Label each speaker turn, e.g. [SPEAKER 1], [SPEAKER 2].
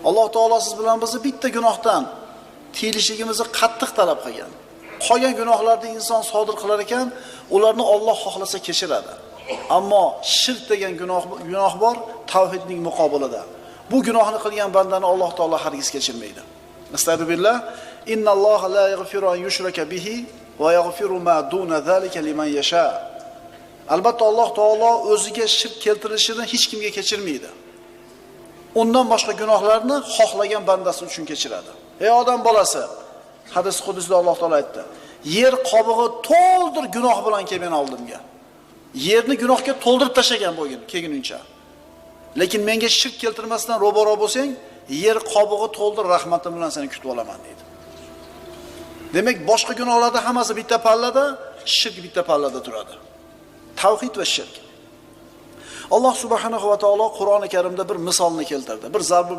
[SPEAKER 1] Alloh taolo siz bilan bizni bitta gunohdan tiyilishligimizni qattiq talab qilgan. Qolgan gunohlarni inson sodir qilar ekan, ularni Alloh xohlasa kechiradi. Ammo shirk degan gunoh bor, tavhidning muqobilida. Bu gunohni qilgan bandani Alloh taolo hargiz kechirmaydi. Astagfirullah. Innalloha la yaghfiru an yushraka bihi va yaghfiru ma duna zalika liman yasha. Albatta Alloh taolo o'ziga shirk keltirilishini hech kimga kechirmaydi. Undan boshqa gunohlarni xohlagan bandasi uchun kechiradi. Ey odam bolasi, hadis qudusida Alloh taolo aytdi: "Yer qobig'i to'ldir gunoh bilan kelgan oldimga." Yerni gunohga to'ldirib tashagan bo'lgin, kelguncha. Lekin menga shirk keltirmasdan ro'baro bo'lsang, yer qobig'i to'ldir, rahmatim bilan seni kutib olaman deydi. Demak, boshqa gunohlarda hammasi bitta pallada, shirk bitta pallada turadi. Tavhid va shirk. Alloh subhanahu va taolo Qur'oni Karimda bir misolni keltirdi. Bir zarb